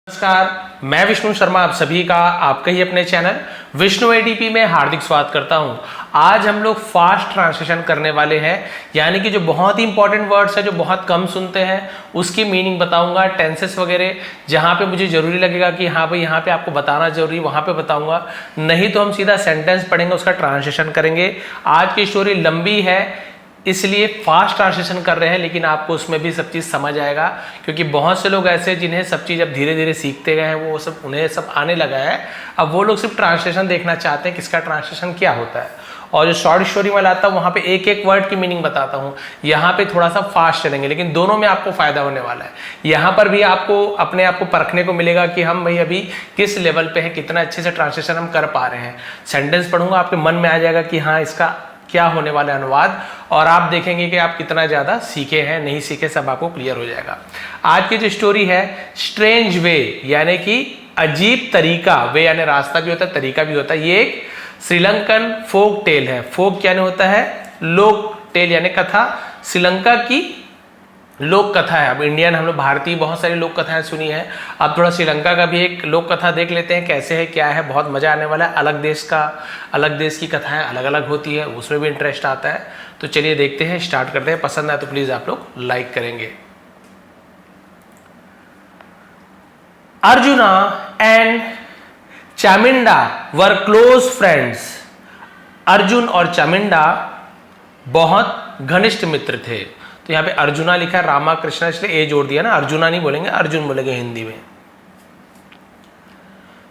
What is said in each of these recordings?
नमस्कार, मैं विष्णु शर्मा आप सभी का आपके ही अपने चैनल विष्णु एडीपी में हार्दिक स्वागत करता हूं। आज हम लोग फास्ट ट्रांसलेशन करने वाले हैं, यानी कि जो बहुत ही इंपॉर्टेंट वर्ड्स है जो बहुत कम सुनते हैं उसकी मीनिंग बताऊंगा, टेंसेस वगैरह जहां पे मुझे जरूरी लगेगा कि हाँ भाई यहाँ पे आपको बताना जरूरी, वहां पे बताऊंगा। नहीं तो हम सीधा सेंटेंस पढ़ेंगे, उसका ट्रांसलेशन करेंगे। आज की स्टोरी लंबी है इसलिए फास्ट ट्रांसलेशन कर रहे हैं, लेकिन आपको उसमें भी सब चीज़ समझ आएगा, क्योंकि बहुत से लोग ऐसे जिन्हें सब चीज़ अब धीरे धीरे सीखते गए हैं, वो सब उन्हें सब आने लगा है। अब वो लोग सिर्फ ट्रांसलेशन देखना चाहते हैं किसका ट्रांसलेशन क्या होता है। और जो शॉर्ट स्टोरी में लाता हूँ वहाँ पे एक एक वर्ड की मीनिंग बताता हूँ। यहाँ पे थोड़ा सा फास्ट चलेंगे, लेकिन दोनों में आपको फायदा होने वाला है। यहाँ पर भी आपको अपने आप को परखने को मिलेगा कि हम भाई अभी किस लेवल पे है, कितना अच्छे से ट्रांसलेशन हम कर पा रहे हैं। सेंटेंस पढ़ूंगा, आपके मन में आ जाएगा कि हाँ इसका क्या होने वाला है अनुवाद, और आप देखेंगे कि आप कितना ज्यादा सीखे हैं, नहीं सीखे, सब आपको क्लियर हो जाएगा। आज की जो स्टोरी है स्ट्रेंज वे, यानी कि अजीब तरीका। वे यानी रास्ता भी होता है, तरीका भी होता है। ये एक श्रीलंकन फोक टेल है। फोक यानी होता है लोक, टेल यानी कथा। श्रीलंका की लोक कथा है। अब इंडियन हम लोग भारतीय बहुत सारी लोक कथाएं सुनी है, अब थोड़ा श्रीलंका का भी एक लोक कथा देख लेते हैं कैसे है क्या है। बहुत मजा आने वाला है। अलग देश की कथाएं अलग अलग होती है, उसमें भी इंटरेस्ट आता है। तो चलिए देखते हैं, स्टार्ट करते हैं। पसंद आए तो प्लीज आप लोग लाइक करेंगे। Arjuna and Chaminda were close friends. Arjun और चामिंडा बहुत घनिष्ठ मित्र थे। तो यहाँ पे अर्जुना लिखा है, रामा कृष्णा, इसलिए ए जोड़ दिया ना, अर्जुना नहीं बोलेंगे, अर्जुन बोलेंगे हिंदी में।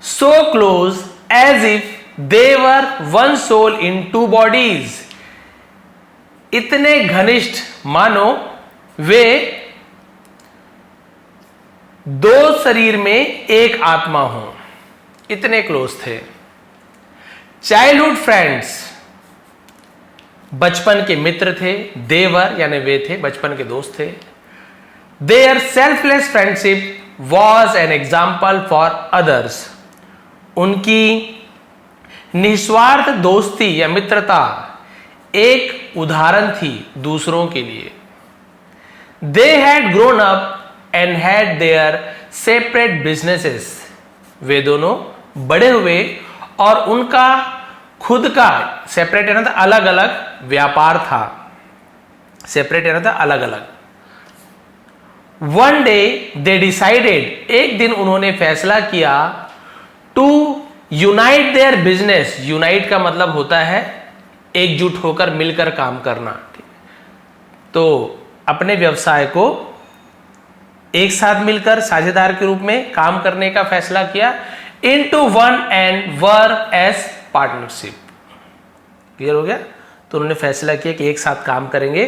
So close as if they were one soul in two bodies. इतने घनिष्ठ मानो वे दो शरीर में एक आत्मा हो, इतने क्लोज थे। चाइल्डहुड फ्रेंड्स, बचपन के मित्र थे। देवर यानी वे थे, बचपन के दोस्त थे। Their selfless friendship was an example for others. उनकी निस्वार्थ दोस्ती या मित्रता एक उदाहरण थी दूसरों के लिए। They had grown up and had their separate businesses. वे दोनों बड़े हुए और उनका खुद का, सेपरेट यानी था अलग अलग, व्यापार था। सेपरेट यानी था अलग अलग। वन डे दे डिसाइडेड, एक दिन उन्होंने फैसला किया, to unite their business. Unite का मतलब होता है एकजुट होकर, मिलकर काम करना। तो अपने व्यवसाय को एक साथ मिलकर साझेदार के रूप में काम करने का फैसला किया। Into one and were as partnership. Clear हो गया? तो उन्होंने फैसला किया कि एक साथ काम करेंगे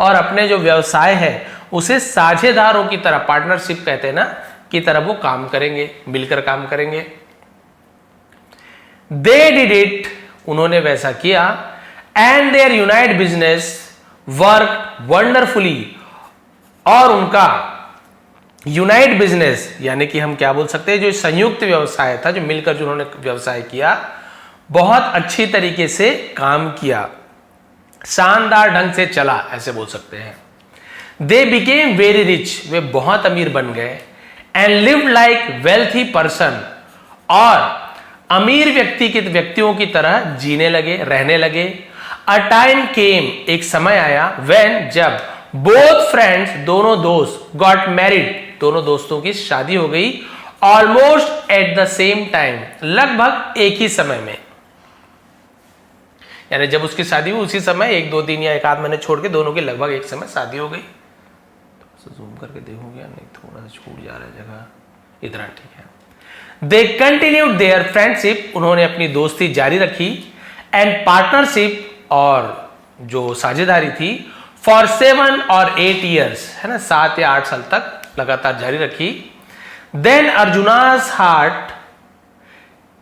और अपने जो व्यवसाय है उसे साझेदारों की तरह, पार्टनरशिप कहते हैं ना, की तरह वो काम करेंगे, मिलकर काम करेंगे। दे डिड इट, उन्होंने वैसा किया। And their unite business work wonderfully, और उनका यूनाइट बिजनेस यानी कि हम क्या बोल सकते हैं, जो संयुक्त व्यवसाय था, जो मिलकर जो उन्होंने व्यवसाय किया, बहुत अच्छी तरीके से काम किया, शानदार ढंग से चला, ऐसे बोल सकते हैं। दे बिकेम वेरी रिच, वे बहुत अमीर बन गए। And lived like wealthy person, और अमीर व्यक्तियों की तरह जीने लगे, रहने लगे। अ टाइम केम, एक समय आया, व्हेन, जब, बोथ फ्रेंड्स, दोनों दोस्त, गॉट मैरिड, दोनों दोस्तों की शादी हो गई। Almost at the same time, लगभग एक ही समय में, यानी जब उसकी शादी हुई उसी समय, एक दो दिन या एक आध महीने छोड़ के दोनों की लगभग एक समय शादी हो गई। थोड़ा सा जूम करके देखोगे, नहीं थोड़ा सा छूट जा रहा है जगह, इतना ठीक है। दे कंटिन्यूड देयर फ्रेंडशिप, उन्होंने अपनी दोस्ती जारी रखी। एंड पार्टनरशिप, और जो साझेदारी थी, फॉर 7 और 8 ईयर्स, है ना, 7 या 8 साल तक लगातार जारी रखी। देन अर्जुनास हार्ट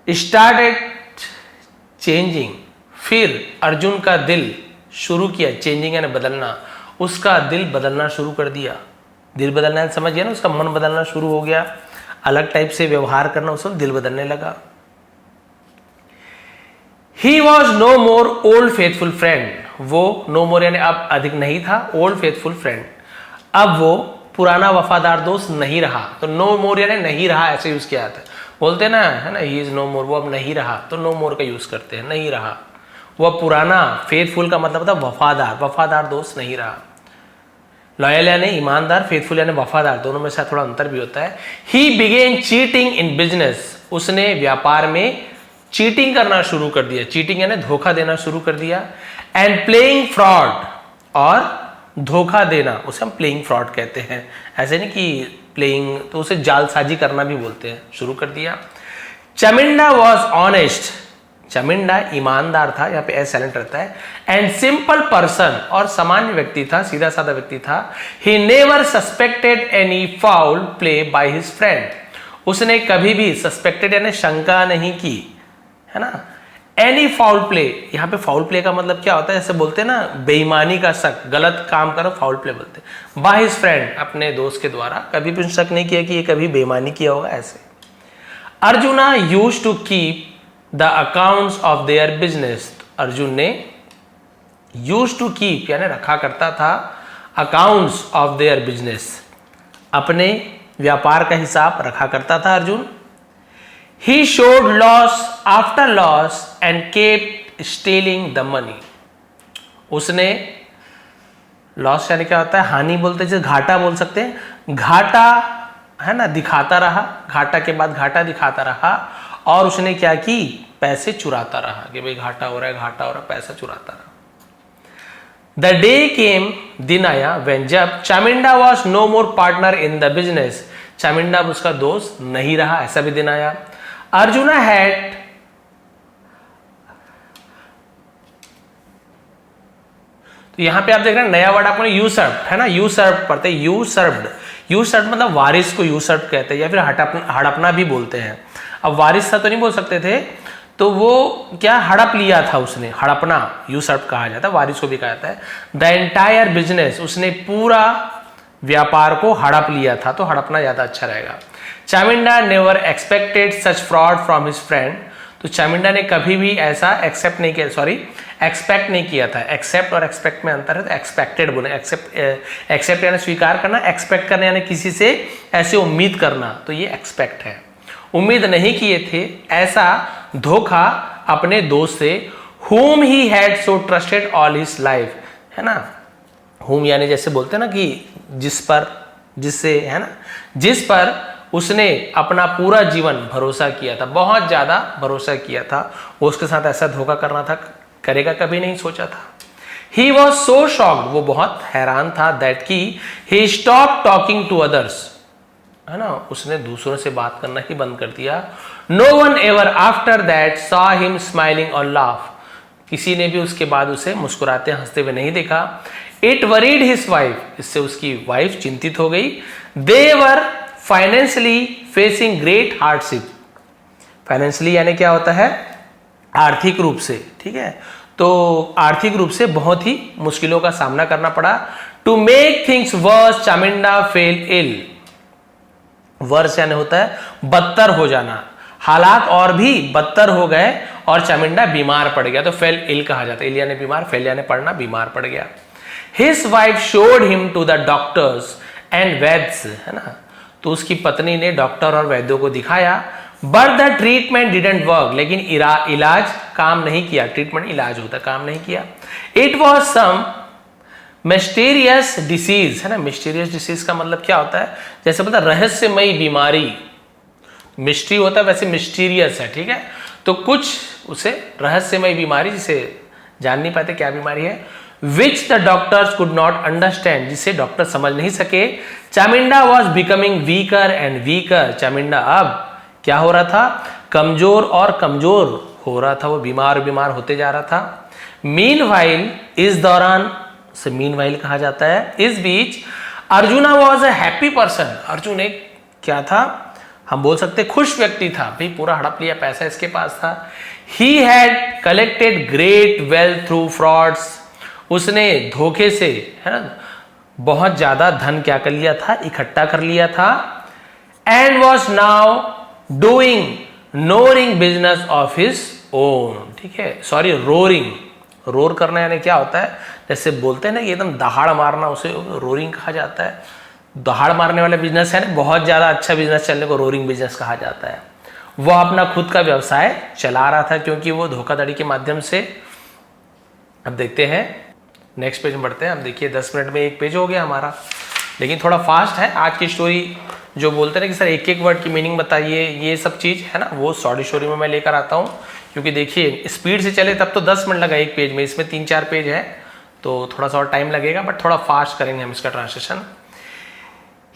स्टार्टेड चेंजिंग, फिर अर्जुन का दिल शुरू किया, चेंजिंग यानी बदलना, उसका दिल बदलना शुरू कर दिया। दिल बदलना समझ गया ना, उसका मन बदलना शुरू हो गया, अलग टाइप से व्यवहार करना, उसका दिल बदलने लगा। He was no more old faithful friend, वो नो मोर यानी अब अधिक नहीं था, ओल्ड फेथफुल फ्रेंड, अब वो पुराना वफादार दोस्त नहीं रहा, तो नो मोर यानी नहीं रहा ऐसे यूज किया जाता है। बोलते ना है ना, ही इज नो मोर, वो अब नहीं रहा, तो नो मोर का यूज करते हैं, नहीं रहा। वह पुराना, फेथफुल का मतलब था वफादार, वफादार दोस्त नहीं रहा। लॉयल यानी ईमानदार, फेथफुल यानी वफादार, दोनों में से थोड़ा अंतर भी होता है। ही बिगेन चीटिंग इन बिजनेस, उसने व्यापार में चीटिंग करना शुरू कर दिया, चीटिंग यानी धोखा देना शुरू कर दिया। एंड प्लेइंग फ्रॉड, और धोखा देना उसे हम प्लेइंग फ्रॉड कहते हैं, ऐसे नहीं कि प्लेइंग, तो उसे जालसाजी करना भी बोलते हैं, शुरू कर दिया। चमिंडा वॉज ऑनेस्ट, चमिंडा ईमानदार था, यहाँ पे एस साइलेंट रहता है। एंड सिंपल पर्सन, और सामान्य व्यक्ति था, सीधा साधा व्यक्ति था। He never suspected any foul play by his friend, उसने कभी भी सस्पेक्टेड यानी शंका नहीं की, है ना। एनी फाउल प्ले, यहाँ पे फाउल प्ले का मतलब क्या होता है, जैसे बोलते हैं ना बेईमानी का शक, गलत काम करो फाउल प्ले बोलते हैं। बाय हिज फ्रेंड, अपने दोस्त के द्वारा, कभी भी शक नहीं किया कि ये कभी बेईमानी किया होगा ऐसे। Arjuna used to keep the accounts of their business, Arjun ने यूज्ड टू कीप यानी रखा करता था, अकाउंट्स ऑफ देयर बिजनेस, अपने व्यापार का हिसाब रखा करता था Arjun. He showed loss after loss and kept stealing the money, उसने लॉस यानी क्या होता है, हानि बोलते हैं, जैसे घाटा बोल सकते हैं, घाटा है ना, दिखाता रहा, घाटा के बाद घाटा दिखाता रहा, और उसने क्या की, पैसे चुराता रहा, कि भाई घाटा हो रहा है, घाटा हो रहा है, पैसा चुराता रहा। द डे केम, दिन आया, when, जब Chaminda was no more partner in the business, Chaminda उसका दोस्त नहीं रहा, ऐसा भी दिन आया। अर्जुना हैड, तो यहां पे आप देख रहे हैं नया वर्ड आपको यूसर्व्ड है ना, यूसर्व्ड पढ़ते हैं, यूसर्व्ड, यूसर्व्ड मतलब वारिस को यूसर्व्ड कहते हैं, या फिर हड़पना भी बोलते हैं। अब वारिस था तो नहीं बोल सकते थे, तो वो क्या हड़प लिया था उसने, हड़पना यूसर्व्ड कहा जाता है, वारिस को भी कहा जाता है। द एंटायर बिजनेस, उसने पूरा व्यापार को हड़प लिया था, तो हड़पना ज्यादा अच्छा रहेगा। Chaminda never expected such fraud from his friend, तो चामिंडा ने कभी भी ऐसा एक्सेप्ट नहीं किया था। एक्सेप्ट और एक्सपेक्ट में अंतर है, तो एक्सपेक्टेड बोले, एक्सेप्ट यानी स्वीकार करना, एक्सपेक्ट करना यानी किसी से ऐसे उम्मीद करना, तो ये एक्सपेक्ट है। उम्मीद नहीं किए थे ऐसा धोखा अपने दोस्त से, whom he had so trusted all his life, है ना। whom यानी जैसे बोलते हैं ना कि जिस पर, जिससे, है ना, जिस पर उसने अपना पूरा जीवन भरोसा किया था, बहुत ज्यादा भरोसा किया था, वो उसके साथ ऐसा धोखा करना था, करेगा कभी नहीं सोचा था। He was so shocked, वो बहुत हैरान था, that कि he stopped talking to others, है ना, उसने दूसरों से बात करना ही बंद कर दिया। No one ever after that saw him smiling or laugh, किसी ने भी उसके बाद उसे मुस्कुराते हंसते हुए नहीं देखा। It worried his wife, इससे उसकी वाइफ चिंतित हो गई। They were financially facing great hardship, financially यानी क्या होता है, आर्थिक रूप से, ठीक है, तो आर्थिक रूप से बहुत ही मुश्किलों का सामना करना पड़ा। To make things worse, Chaminda fell ill, worse यानी होता है बदतर हो जाना, हालात और भी बदतर हो गए और चामिंडा बीमार पड़ गया, तो फेल इल कहा जाता है, इल यानी बीमार, फेल यानी पड़ना, बीमार पड़ गया। His wife showed him to the doctors and vaids, है ना, तो उसकी पत्नी ने डॉक्टर और वैद्यों को दिखाया। But the treatment didn't work, लेकिन इलाज काम नहीं किया, ट्रीटमेंट इलाज होता है, काम नहीं किया। It was some mysterious disease, है ना, मिस्टीरियस डिसीज का मतलब क्या होता है, जैसे पता रहस्यमयी बीमारी, मिस्ट्री होता है वैसे मिस्टीरियस है, ठीक है, तो कुछ उसे रहस्यमयी बीमारी जिसे जान नहीं पाते क्या बीमारी है। Which the doctors could not understand, जिसे डॉक्टर समझ नहीं सके। Chaminda was becoming weaker and weaker, Chaminda अब क्या हो रहा था, कमजोर और कमजोर हो रहा था, वो बीमार बीमार होते जा रहा था। मीनवाइल, इस दौरान से मीनवाइल कहा जाता है, इस बीच Arjuna was a happy person, Arjun एक क्या था, हम बोल सकते खुश व्यक्ति था, भाई पूरा हड़प लिया, पैसा इसके पास था। He had collected great wealth through frauds, उसने धोखे से, है ना, बहुत ज्यादा धन क्या कर लिया था, इकट्ठा कर लिया था। And was now doing roaring business of his own, ठीक है, सॉरी रोरिंग, रोर करना यानी क्या होता है, जैसे बोलते हैं ना एकदम दहाड़ मारना, उसे रोरिंग कहा जाता है। दहाड़ मारने वाला बिजनेस है ना, बहुत ज्यादा अच्छा बिजनेस चलने को रोरिंग बिजनेस कहा जाता है। वह अपना खुद का व्यवसाय चला रहा था क्योंकि वो धोखाधड़ी के माध्यम से। अब देखते हैं नेक्स्ट पेज में बढ़ते हैं। अब देखिए 10 मिनट में एक पेज हो गया हमारा, लेकिन थोड़ा फास्ट है आज की स्टोरी। जो बोलते हैं कि सर एक एक वर्ड की मीनिंग बताइए, ये सब चीज़ है ना, वो शॉर्ट स्टोरी में मैं लेकर आता हूँ। क्योंकि देखिए स्पीड से चले तब तो 10 मिनट लगा एक पेज में, इसमें 3-4 पेज है तो थोड़ा सा और टाइम लगेगा, बट थोड़ा फास्ट करेंगे हम इसका translation.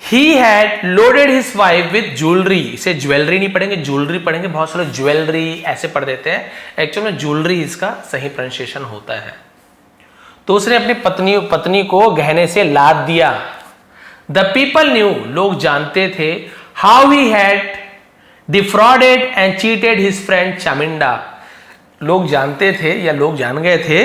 He had loaded his wife with jewelry। इसे ज्वेलरी नहीं पढ़ेंगे, ज्वेलरी पढ़ेंगे। बहुत सारे ज्वेलरी ऐसे पढ़ देते हैं, एक्चुअल में ज्वेलरी इसका सही प्रोनाउंसिएशन होता है। तो उसने अपनी पत्नी को गहने से लाद दिया। द पीपल न्यू, लोग जानते थे, how he had defrauded and cheated his friend Chaminda. लोग जानते थे या लोग जान गए थे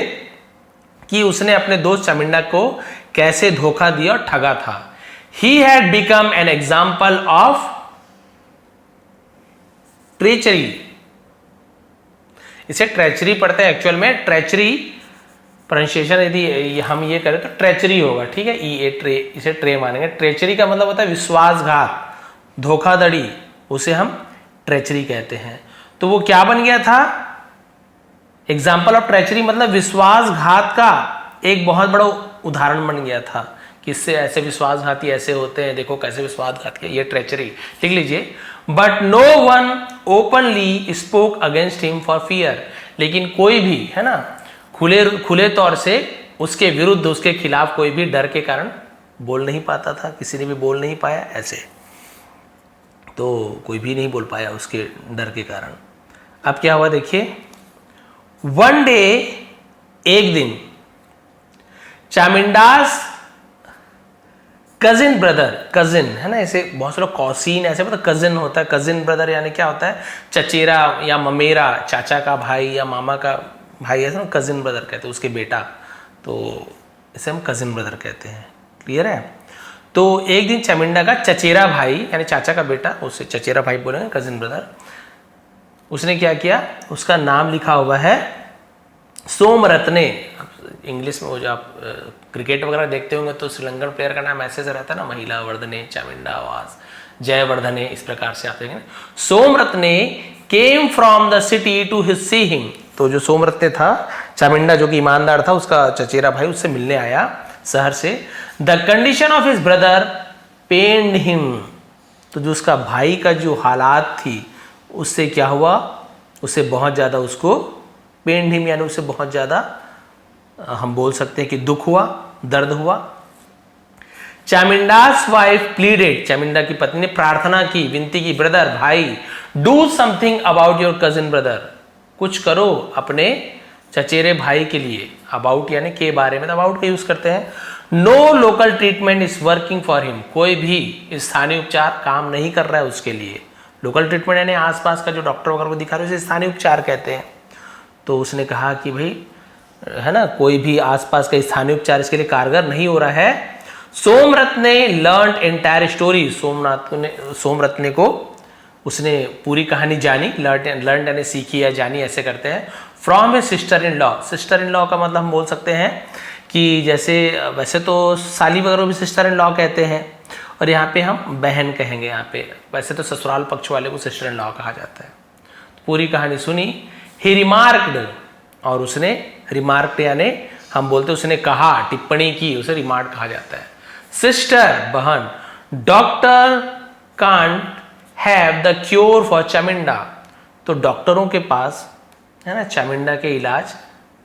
कि उसने अपने दोस्त चामिंडा को कैसे धोखा दिया और ठगा था। He had become an example of treachery। इसे ट्रेचरी पढ़ते हैं, एक्चुअल में ट्रेचरी प्रोनाउंसिएशन यदि हम ये करें तो ट्रेचरी होगा, ठीक है। ट्रे, इसे ट्रे मानेंगे। ट्रेचरी का मतलब होता है विश्वासघात, धोखाधड़ी, उसे हम ट्रेचरी कहते हैं। तो वो क्या बन गया था? एग्जाम्पल ऑफ ट्रेचरी मतलब विश्वासघात का एक बहुत बड़ा उदाहरण बन गया था। किससे ऐसे विश्वासघाती ऐसे होते हैं, देखो कैसे विश्वासघात किया, ये ट्रेचरी लिख लीजिए। But no one openly spoke against him for fear. लेकिन कोई भी है ना खुले तौर से उसके विरुद्ध, उसके खिलाफ कोई भी डर के कारण बोल नहीं पाता था, किसी ने भी बोल नहीं पाया ऐसे, तो कोई भी नहीं बोल पाया उसके डर के कारण। अब क्या हुआ देखिए, वन डे, एक दिन, चामिंडास कजिन ब्रदर, कजिन है ना, ऐसे बहुत सारे कौसीन ऐसे मतलब कजिन होता है। कजिन ब्रदर यानी क्या होता है? चचेरा या ममेरा, चाचा का भाई या मामा का भाई, ऐसा ना कजिन ब्रदर कहते हैं, उसके बेटा, तो इसे हम कजिन ब्रदर कहते हैं। क्लियर है? तो एक दिन चामिंडा का चचेरा भाई यानी चाचा का बेटा, उसे चचेरा भाई बोलेंगे, कजिन ब्रदर, उसने क्या किया, उसका नाम लिखा हुआ है सोमरत्ने। इंग्लिश में वो जो आप क्रिकेट वगैरह देखते होंगे तो श्रीलंकन प्लेयर का नाम ऐसे से रहता है ना, महिला वर्धने, चामिंडा आवास, जयवर्धने, इस प्रकार से आप देखेंगे। Somaratne came from the city to see him. तो जो सोमरत्ने था, चामिंडा जो कि ईमानदार था, उसका चचेरा भाई उससे मिलने आया शहर से। The condition of his brother pained him. तो जो उसका भाई का जो हालात थी उससे क्या हुआ, उससे बहुत ज्यादा उसको पेन्ड हिम यानी उससे बहुत ज्यादा हम बोल सकते हैं कि दुख हुआ, दर्द हुआ। चामिंडास वाइफ प्लीडेड, चामिंडा की पत्नी ने प्रार्थना की, विनती की, ब्रदर भाई, do something about your cousin brother, कुछ करो अपने चचेरे भाई के लिए। अबाउट यानी के बारे में, तो अबाउट का यूज करते हैं। No local treatment is working for him, कोई भी स्थानीय उपचार काम नहीं कर रहा है उसके लिए। लोकल ट्रीटमेंट यानी आसपास का जो डॉक्टर वगैरह को दिखा रहे हैं उसे स्थानीय उपचार कहते हैं। तो उसने कहा कि भाई है ना, कोई भी आसपास का स्थानीय उपचार इसके लिए कारगर नहीं हो रहा है। सोमरत्ने लर्न एंटायर स्टोरी, सोमरत्ने को उसने पूरी कहानी जानी, लर्न यानी सीखी या जानी ऐसे करते हैं। From A sister in law, sister in law का मतलब हम बोल सकते हैं कि जैसे वैसे तो साली वगैरह भी सिस्टर इन लॉ कहते हैं, और यहाँ पे हम बहन कहेंगे। यहाँ पे वैसे तो ससुराल पक्ष वाले को सिस्टर इन लॉ कहा जाता है। पूरी कहानी सुनी। ही रिमार्क्ड, और उसने रिमार्क यानी हम बोलते उसने कहा, टिप्पणी की, उसे रिमार्क कहा जाता है। सिस्टर बहन, doctor can't have the cure for Chaminda, तो डॉक्टरों के पास है ना चामिंडा के इलाज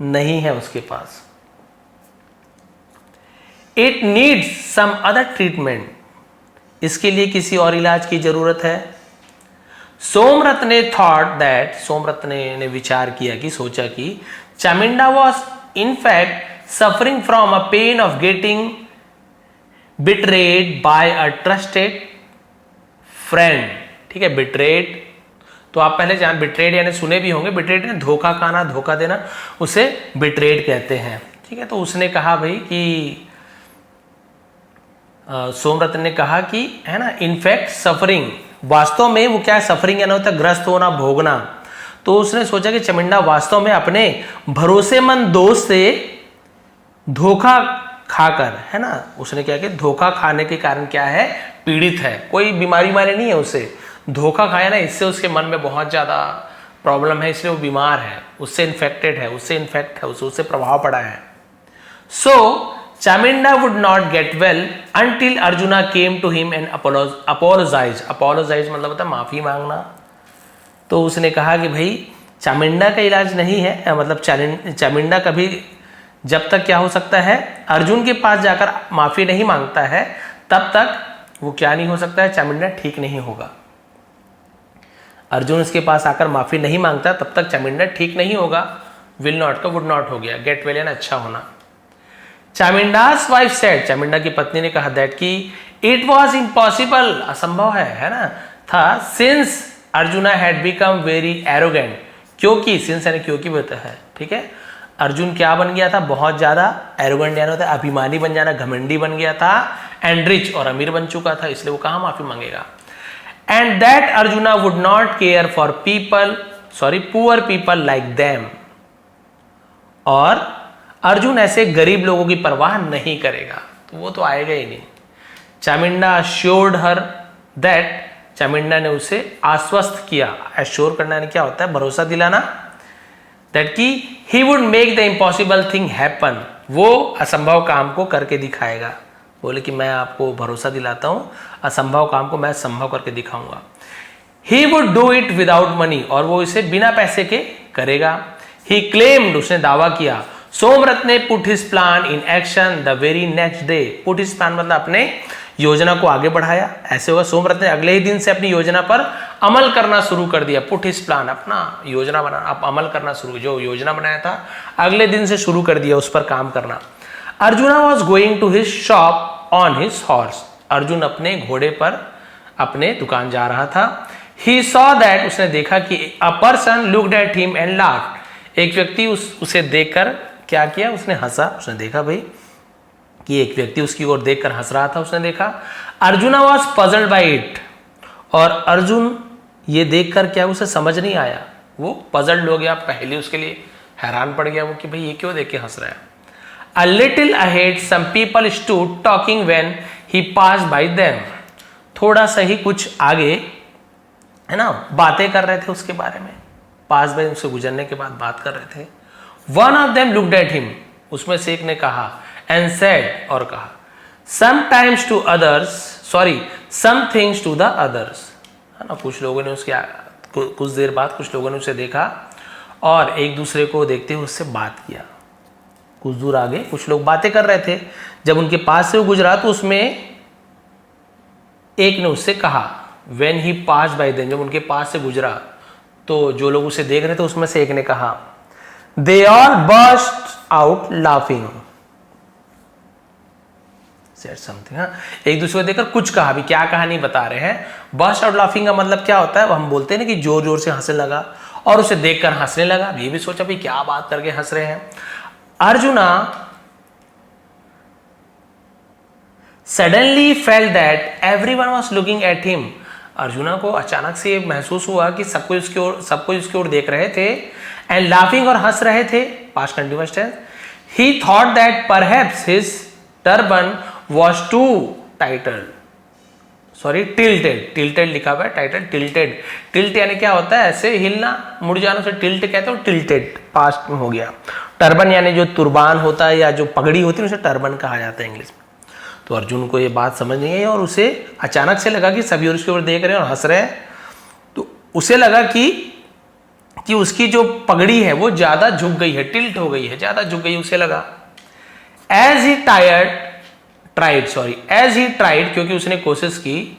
नहीं है उसके पास। It needs some other treatment, इसके लिए किसी और इलाज की जरूरत है। सोमरत्ने थॉट दैट, सोमरत्ने ने विचार किया कि सोचा कि Chaminda was in fact suffering from a pain of getting betrayed by a trusted friend. ठीक है, बिट्रेड तो आप पहले जान, बिट्रेड यानी सुने भी होंगे, बिट्रेड यानी धोखा खाना, धोखा देना, उसे बिट्रेड कहते हैं। ठीक है, तो उसने कहा भाई कि सोमरत्न ने कहा कि है ना, इनफैक्ट सफरिंग, वास्तव में वो क्या है, सफरिंग यानी होता है ग्रस्त होना, भोगना। तो उसने सोचा कि चामिंडा वास्तव में अपने भरोसेमंद दोस्त से धोखा खाकर, है ना, उसने क्या किया, धोखा खाने के कारण क्या है, पीड़ित है, कोई बीमारी वाले नहीं है, उसे धोखा खाया ना, इससे उसके मन में बहुत ज्यादा प्रॉब्लम है, इसलिए वो बीमार है, उससे इन्फेक्टेड है, उससे इन्फेक्ट है, उससे प्रभाव पड़ा है. सो Chaminda would not get well until Arjuna came to him and apologized. Apologize मतलब होता है माफी मांगना. तो उसने कहा कि भाई चामिंडा का इलाज नहीं है, मतलब चामिंडा कभी जब तक क्या हो सकता है, अर्जुन के पास जाकर माफी नहीं मांगता है, तब तक वो क्या नहीं हो सकता है, चामिंडा ठीक नहीं होगा. अर्जुन उसके पास आकर माफी नहीं मांगता तब तक चामिंडा ठीक नहीं होगा. विल नॉट का वुड नॉट हो गया. गेट वेल यानी अच्छा होना. चामिंडास वाइफ सेड, चामिंडा की पत्नी ने कहा दैट कि इट वॉज इम्पॉसिबल, असंभव है ना, था, since arjuna had become very arrogant, क्योंकि सिंस यानी क्योंकि होता है, ठीक है, अर्जुन क्या बन गया था, बहुत ज्यादा एरोगेंट यानी होता है अभिमानी बन जाना, घमंडी बन गया था, एंड रिच और अमीर बन चुका था, इसलिए वो कहां माफी मांगेगा. And that arjuna would not care for poor people like them, और अर्जुन ऐसे गरीब लोगों की परवाह नहीं करेगा, तो वो तो आएगा ही नहीं. Chaminda assured her that, Chaminda ने उसे आश्वस्त किया. एश्योर करना क्या होता है, भरोसा दिलाना. दैट कि he would make the impossible thing happen, वो असंभव काम को करके दिखाएगा. बोले कि मैं आपको भरोसा दिलाता हूं, असंभव काम को मैं संभव करके दिखाऊंगा. He would do it without money, और वो इसे बिना पैसे के करेगा. ही क्लेम्ड, उसने दावा किया. सोमरथ ने put his plan in action the very next day. Put his plan मतलब अपने योजना को आगे बढ़ाया. ऐसे होगा सोमरथ ने अगले ही दिन से अपनी योजना पर अमल करना शुरू कर दिया. पुट हिज प्लान, अपना योजना बना, आप अमल करना शुरू, जो योजना बनाया था अगले दिन से शुरू कर दिया उस पर काम करना. Arjuna was going to his shop on his horse, Arjun अपने घोड़े पर अपने दुकान जा रहा था. ही सॉ दैट, उसने देखा कि a person looked at him and laughed, एक व्यक्ति उसे देखकर क्या किया, उसने हंसा. उसने देखा भाई कि एक व्यक्ति उसकी ओर देखकर हंस रहा था, उसने देखा. Arjuna was puzzled by it, और अर्जुन ये देखकर क्या उसे समझ नहीं आया, वो पजल्ड हो गया, पहले उसके लिए हैरान पड़ गया वो कि भाई ये क्यों देख के हंस रहा है. A little ahead some people stood talking when he pass by them, थोड़ा सा ही कुछ आगे, है ना, बातें कर रहे थे उसके बारे में, पास बाय उनसे गुजरने के बाद बात कर रहे थे. One of them looked at him, उसमें से एक ने कहा, एंड सेड, और कहा, sometimes to others, sorry some things to the others, है ना, कुछ लोगों ने उसके कुछ देर बाद कुछ लोगों ने उसे देखा और एक दूसरे को देखते हुए उससे बात किया. कुछ दूर आगे कुछ लोग बातें कर रहे थे, जब उनके पास से वो गुजरा तो उसमें एक ने उससे कहा, when he pass by them, जब उनके पास से गुजरा तो जो लोग उसे देख रहे थे उसमें से एक ने कहा, they all burst out laughing, said something, हाँ, एक दूसरे को देखकर कुछ कहा, भी क्या कहा नहीं बता रहे हैं. burst out laughing का मतलब क्या होता है, हम बोलते हैं ना कि जोर जोर से हंसने लगा, और उसे देखकर हंसने लगा. ये भी सोचा भी क्या बात करके हंस रहे हैं. Arjuna suddenly felt that everyone was looking at him, arjuna को अचानक से महसूस हुआ कि सब कोई उसकी ओर देख रहे थे. एंड लाफिंग, और हंस रहे थे, past continuous tense. He thought that perhaps his turban was too title, sorry tilted, tilted लिखा हुआ है, टाइटल टिल्टेड. टिल्ट यानी क्या होता है, ऐसे हिलना मुड़ जाना, से टिल्ट कहते हो, टिल्टेड पास्ट में हो गया. टर्बन यानी जो तुरबान होता है या जो पगड़ी होती है उसे टर्बन कहा जाता है इंग्लिश में. तो अर्जुन को ये बात समझ नहीं आई और उसे अचानक से लगा कि सभी उसकी ओर देख रहे हैं और हंस रहे हैं. तो उसे लगा कि उसकी जो पगड़ी है वो ज्यादा झुक गई है, टिल्ट हो गई है, ज्यादा झुक गई, उसे लगा. एज ही ट्राइड, क्योंकि उसने कोशिश की,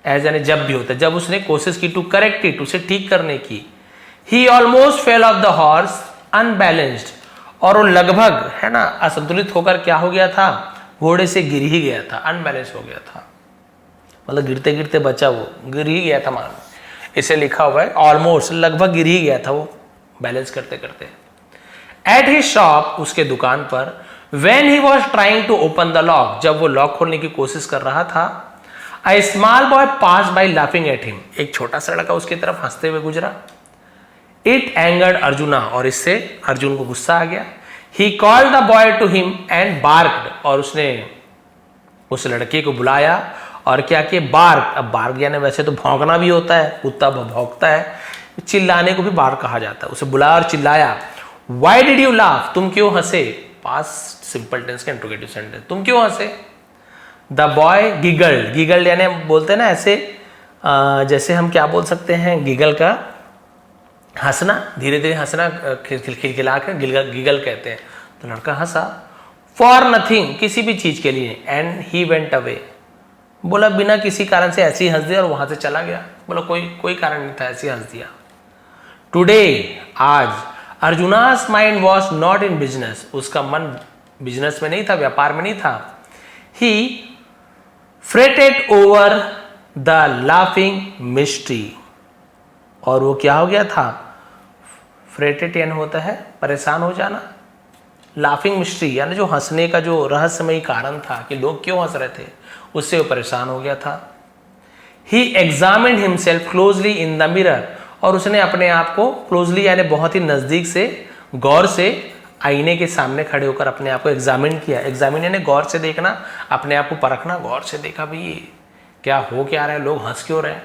एज यानी जब भी होता है, जब उसने कोशिश की, टू करेक्ट इट, उसे ठीक करने की. He almost fell off the horse unbalanced, और वो लगभग, है ना, असंतुलित होकर क्या हो गया था, घोड़े से गिर ही गया था, अनबैलेंस हो गया था, मतलब गिरते गिरते बचा, वो गिर ही गया था, मान इसे लिखा हुआ है ऑलमोस्ट, लगभग गिर ही गया था वो बैलेंस करते करते. एट हिज शॉप, उसके दुकान पर. When he was trying to open the lock, जब वो लॉक खोलने की कोशिश कर रहा था. A small boy pass by laughing at him, एक छोटा सा लड़का उसकी तरफ हंसते हुए गुजरा. इट एंगर्ड अर्जुना, और इससे अर्जुन को गुस्सा आ गया. He called the boy to him and barked, और उसने उस लड़के को बुलाया और क्या किया, बार्क। अब बार्क यानी वैसे तो भौंकना भी होता है, कुत्ता भौंकता है, चिल्लाने को भी बार्क कहा जाता है। उसे बुलाया और चिल्लाया, वाई डिड यू लाफ, तुम क्यों हंसे। पास्ट सिंपल टेंस का इंट्रोगेटिव सेंटेंस, तुम क्यों हंसे। द बॉय गिगल्ड, गिगल्ड यानी बोलते हैं ना ऐसे, जैसे हम क्या बोल सकते हैं, गिगल का हंसना, धीरे धीरे हंसना, खिलखिला कर गिगल कहते हैं। तो लड़का हंसा, फॉर नथिंग, किसी भी चीज के लिए, एंड ही वेंट अवे, बोला बिना किसी कारण से ऐसे ही हंस दिया और वहां से चला गया। बोला कोई कारण नहीं था, ऐसे ही हंस दिया। टुडे, आज, Arjuna's mind was not in business, उसका मन बिजनेस में नहीं था, व्यापार में नहीं था। He fretted over the laughing mystery, और वो क्या हो गया था, फ्रेटेड यानी होता है परेशान हो जाना, लाफिंग मिस्ट्री यानी जो हंसने का जो रहस्यमयी कारण था कि लोग क्यों हंस रहे थे, उससे वो परेशान हो गया था। He examined himself closely in the mirror, और उसने अपने आप को क्लोजली यानी बहुत ही नजदीक से, गौर से आईने के सामने खड़े होकर अपने आप को एग्जामिन किया। एग्जामिन यानी गौर से देखना, अपने आप को परखना, गौर से देखा भाई क्या हो क्या रहा है, लोग हंस क्यों रहे हैं।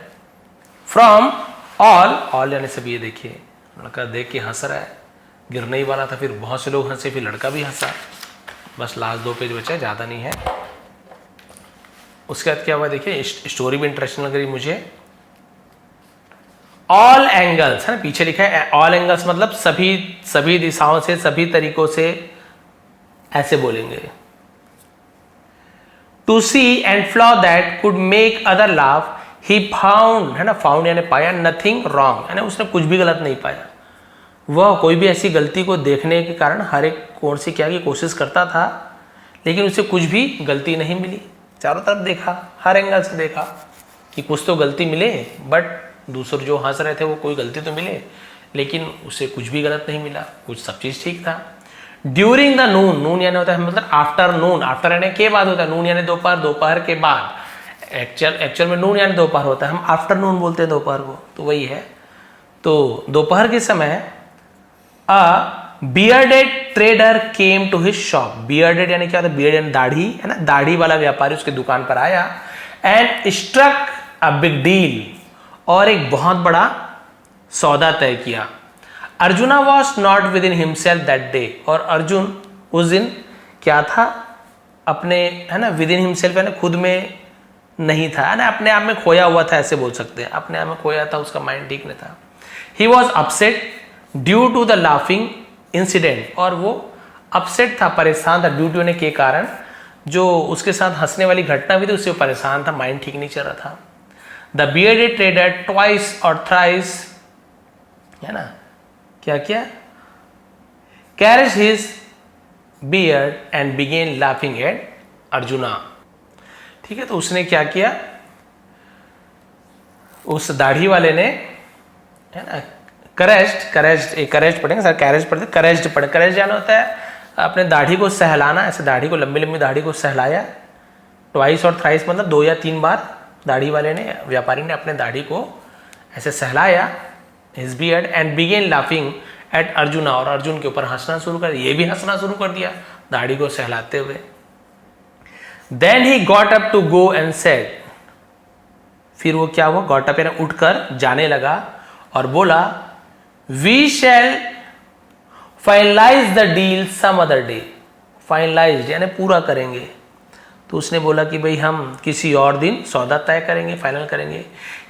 फ्रॉम ऑल यानी सब, ये देखिए लड़का देख के हंस रहा है, गिरने ही वाला था, फिर बहुत से लोग हंसे, फिर लड़का भी हंसा। बस लास्ट 2 पेज बचा है, ज़्यादा नहीं है। उसके बाद क्या हुआ देखिए, स्टोरी भी इंटरेस्टिंग लग रही मुझे। ऑल एंगल्स है ना, पीछे लिखा है ऑल एंगल्स, मतलब सभी दिशाओं से, सभी तरीकों से, ऐसे बोलेंगे। To see and flaw that could make other laugh, he found है ना, फाउंड यानी पाया, नथिंग रॉन्ग यानी उसने कुछ भी गलत नहीं पाया। वह कोई भी ऐसी गलती को देखने के कारण हर एक कोण से क्या की कोशिश करता था, लेकिन उसे कुछ भी गलती नहीं मिली। चारों तरफ देखा, हर एंगल से देखा कि कुछ तो गलती मिले, बट दूसरे जो हंस रहे थे वो कोई गलती तो मिले, लेकिन उसे कुछ भी गलत नहीं मिला, कुछ सब चीज ठीक था। ड्यूरिंग द नून, नून यानी होता है मतलब आफ्टरनून, आफ्टर यानी के बाद होता है, नून यानी दोपहर, दोपहर के बाद। एक्चुअल में नून यानी दोपहर होता है, हम आफ्टरनून बोलते हैं दोपहर को, तो वही है। तो दोपहर के समय a bearded trader came to his shop, bearded यानी क्या होता है, बियर्ड यानी दाढ़ी है ना, दाढ़ी वाला व्यापारी उसके दुकान पर आया, and struck a big deal, और एक बहुत बड़ा सौदा तय किया। Arjuna was not within himself that day, और अर्जुन उस दिन क्या था, अपने है ना, विद इन हिमसेल्फ यानी खुद में नहीं था, है ना, अपने आप में खोया हुआ था, ऐसे बोल सकते हैं, अपने आप में खोया था, उसका माइंड ठीक नहीं था। He was upset due to the laughing incident, और वो अपसेट था, परेशान था, ड्यू टू ने के कारण, जो उसके साथ हंसने वाली घटना हुई थी उससे वो परेशान था, माइंड ठीक नहीं चल रहा था। द बियर्डेड ट्रेडर ट्वाइस और थ्राइस है ना, क्या किया, caressed his beard and began laughing at Arjuna. ठीक है, तो उसने क्या किया, उस दाढ़ी वाले ने है ना, करेज्ड पढ़ेंगे सर, कैरेज पढ़ते, करेज्ड पढ़े, करेज जाना होता है अपने दाढ़ी को सहलाना, ऐसे दाढ़ी को, लंबी लंबी दाढ़ी को सहलाया। ट्वाइस और थ्राइस मतलब 2 या 3 बार दाढ़ी वाले ने, व्यापारी ने अपने दाढ़ी को ऐसे सहलाया, his beard, and began laughing at Arjuna, और अर्जुन के ऊपर हंसना शुरू कर, ये भी हंसना शुरू कर दिया दाढ़ी को सहलाते हुए। Then he got up to go and said, फिर वो क्या हुआ, गॉट अप यानी उठकर जाने लगा और बोला, we shall finalise the deal some other day, finalise यानी पूरा करेंगे। तो उसने बोला कि भाई हम किसी और दिन सौदा तय करेंगे, फाइनल करेंगे।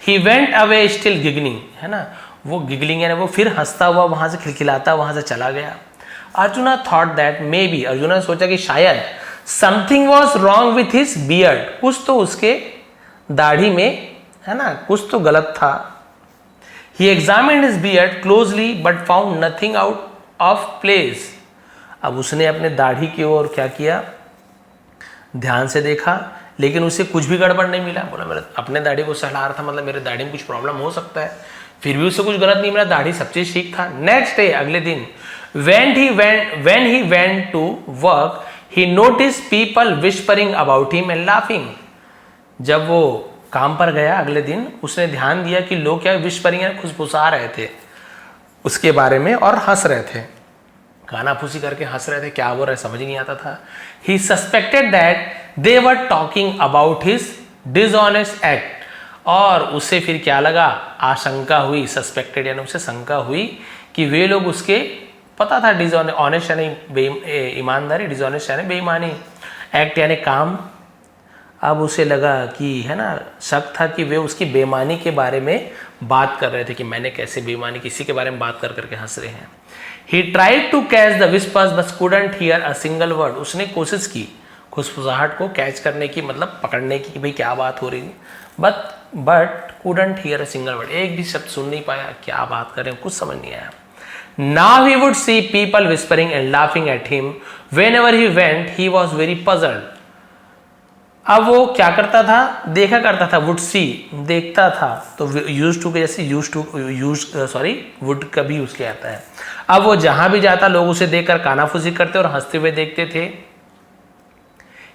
He went away still giggling है ना, वो गिगलिंग यानी वो फिर हंसता हुआ वहां से, खिलखिलाता वहां से चला गया। Arjuna thought that may be, arjuna ने सोचा कि शायद something was wrong with his beard, कुछ तो उसके दाढ़ी में है ना, कुछ तो गलत था। He examined his beard closely but found nothing out of place, अब उसने अपने दाढ़ी की ओर क्या किया, ध्यान से देखा, लेकिन उसे कुछ भी गड़बड़ नहीं मिला। बोला मेरे अपने दाढ़ी को सहला रहा था, मतलब मेरे दाढ़ी में कुछ प्रॉब्लम हो सकता है, फिर भी उसे कुछ गलत नहीं मिला, दाढ़ी सब चीज ठीक था। नेक्स्ट डे, अगले दिन, when he went to work he noticed people whispering about him and laughing, जब वो काम पर गया अगले दिन, उसने ध्यान दिया कि लोग क्या विस्परिंग खुशफुसा रहे थे उसके बारे में और हंस रहे थे। गाना-फूसी करके हंस रहे थे, क्या हो रहा है समझ नहीं आता था। He suspected that they were talking about his dishonest act, और उसे फिर क्या लगा, आशंका हुई, सस्पेक्टेड यानी उसे शंका हुई कि वे लोग उसके, पता था डिसऑनेस्ट यानी ईमानदारी, डिसऑनेस्ट यानी बेईमानी, एक्ट यानी काम। अब उसे लगा कि, है ना, शक था कि वे उसकी बेईमानी के बारे में बात कर रहे थे कि मैंने कैसे बेईमानी, किसी के बारे में बात कर करके हंस रहे हैं। He tried to catch the whispers but couldn't hear a single word. उसने कोशिश की खुशफुसाहट को कैच करने की, मतलब पकड़ने की कि भाई क्या बात हो रही है, but couldn't hear a single word. एक भी शब्द सुन नहीं पाया, क्या बात कर रहे हैं कुछ समझ नहीं आया। Now he would see people whispering and laughing at him. Whenever he went, he was very puzzled. अब वो क्या करता था, देखा करता था, वुड सी देखता था, तो यूज टू के जैसे वुड का भी यूज किया जाता है। अब वो जहां भी जाता लोग उसे देखकर कानाफूसी करते और हंसते हुए देखते थे।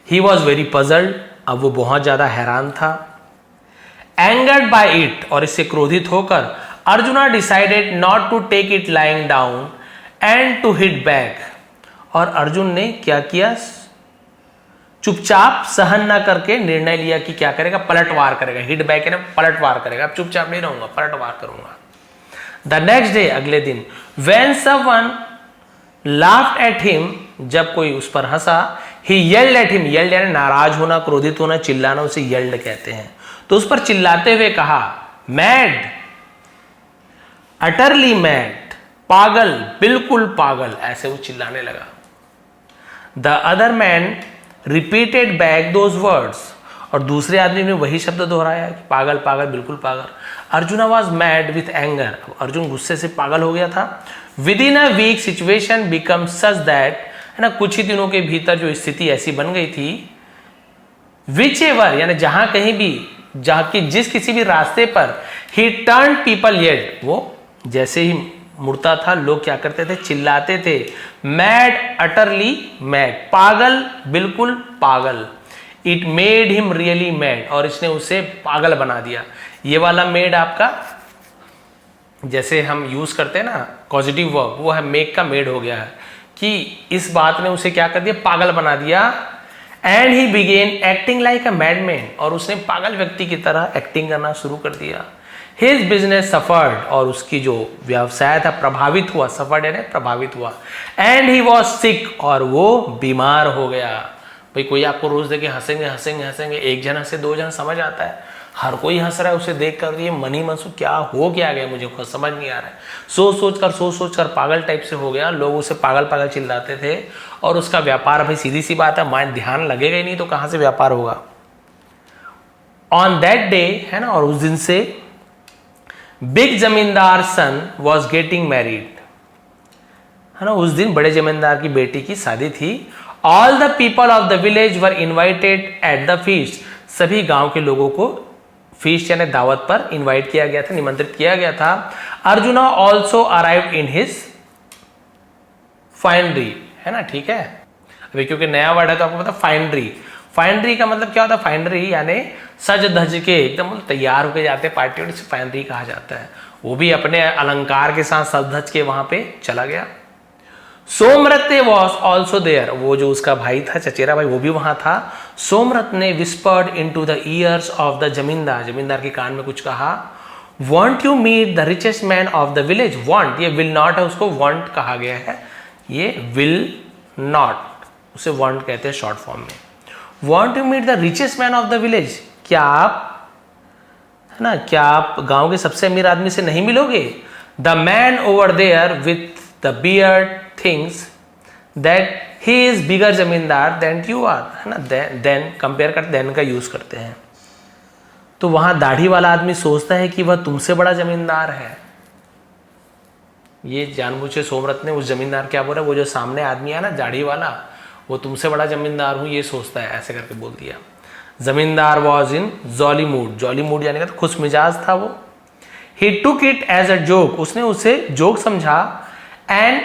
ही वॉज वेरी पजल्ड, अब वो बहुत ज्यादा हैरान था। एंगर्ड बाय इट, और इससे क्रोधित होकर Arjuna decided not to take it lying down and to hit back, और अर्जुन ने क्या किया, चुपचाप सहन ना करके निर्णय लिया कि क्या करेगा, पलटवार करेगा। हिट बैक है ना, पलटवार करेगा, अब चुपचाप नहीं रहूंगा, पलटवार करूंगा। द नेक्स्ट डे, अगले दिन, when someone laughed at him, जब कोई उस पर हंसा, ही येल्ड एट हिम, येल्ड यानी नाराज होना, क्रोधित होना, चिल्लाना, उसे येल्ड कहते हैं। तो उस पर चिल्लाते हुए कहा, मैड, अटरली मैड, पागल, बिल्कुल पागल, ऐसे वो चिल्लाने लगा। The other man repeated back those words, और दूसरे आदमी ने वही शब्द दोहराया कि पागल पागल, बिल्कुल पागल। Arjuna was mad with anger, Arjun गुस्से से पागल हो गया था। Within a week situation become such that, है ना, कुछ ही दिनों के भीतर जो स्थिति ऐसी बन गई थी, विच एवर यानी जहां कहीं भी, जहां की जिस किसी भी रास्ते पर, ही टर्न पीपल येड, वो जैसे ही मुड़ता था लोग क्या करते थे, चिल्लाते थे, मैड, अटरली मैड, पागल, बिल्कुल पागल। It made him really mad, और इसने उसे पागल बना दिया। ये वाला मेड आपका जैसे हम यूज करते हैं ना पॉजिटिव वर्ब, वो है मेक का मेड हो गया है, कि इस बात ने उसे क्या कर दिया, पागल बना दिया। And he began acting like a madman, और उसने पागल व्यक्ति की तरह एक्टिंग करना शुरू कर दिया। हिज बिजनेस सफर्ड, और उसकी जो व्यवसाय था प्रभावित हुआ, सफर्ड यानी प्रभावित हुआ। एंड ही वॉज सिक, और वो बीमार हो गया। भाई कोई आपको रोज देखे हंसेंगे हंसेंगे हंसेंगे, एक जन हंसे दो जन समझ आता है, हर कोई हंस रहा है, उसे देख कर ये मन ही मन से क्या हो गया मुझे खुद समझ नहीं आ रहा है, सोच सोच कर पागल टाइप से हो गया। लोग उसे पागल पागल चिल्लाते थे, और उसका व्यापार, भाई सीधी सी बात है, माइंड ध्यान लगेगा ही नहीं तो कहां से व्यापार होगा। ऑन दैट डे, है ना, और उस दिन से बिग जमींदार सन वॉज गेटिंग मैरिड, है ना, उस दिन बड़े जमींदार की बेटी की शादी थी। All the people of the village were invited at the feast, सभी गांव के लोगों को फीस्ट यानी दावत पर इनवाइट किया गया था, निमंत्रित किया गया था। Arjuna also arrived in his finery, है ना, ठीक है। अभी क्योंकि नया वर्ड है तो आपको पता, फाइनरी, फाइनरी का मतलब क्या होता है, फाइनरी यानी सज धज के एकदम तैयार होके जाते हैं पार्टी, से फाइनरी कहा जाता है। वो भी अपने अलंकार के साथ सज धज के वहां पे चला गया। सोमरत्ने वॉज ऑल्सो देयर, वो जो उसका भाई था चचेरा भाई, वो भी वहां था। सोमरथ ने whispered into the ears of the zamindar, zamindar के कान में कुछ कहा। Won't you meet the richest man of the village, won't ये विल नॉट है, उसको वांट कहा गया है, ये विल नॉट, उसे वांट कहते हैं शॉर्ट फॉर्म में। Won't you meet the richest man of the village, क्या आप, है ना, क्या आप गांव के सबसे अमीर आदमी से नहीं मिलोगे। The man over there with the beard thinks that he is bigger zamindar than you are, है ना, देन कंपेयर कर, देन का यूज करते हैं। तो वहां दाढ़ी वाला आदमी सोचता है कि वह तुमसे बड़ा जमींदार है। ये जानबूझ के सोमरथ ने उस जमींदार क्या बोला, वो जो सामने आदमी है ना दाढ़ी वाला, वो तुमसे बड़ा जमींदार हूं ये सोचता है, ऐसे करके बोल दिया। Zamindar was in jolly mood, jolly mood यानी कि खुश मिजाज था वो। He took it as a joke, उसने उसे जोक समझा। And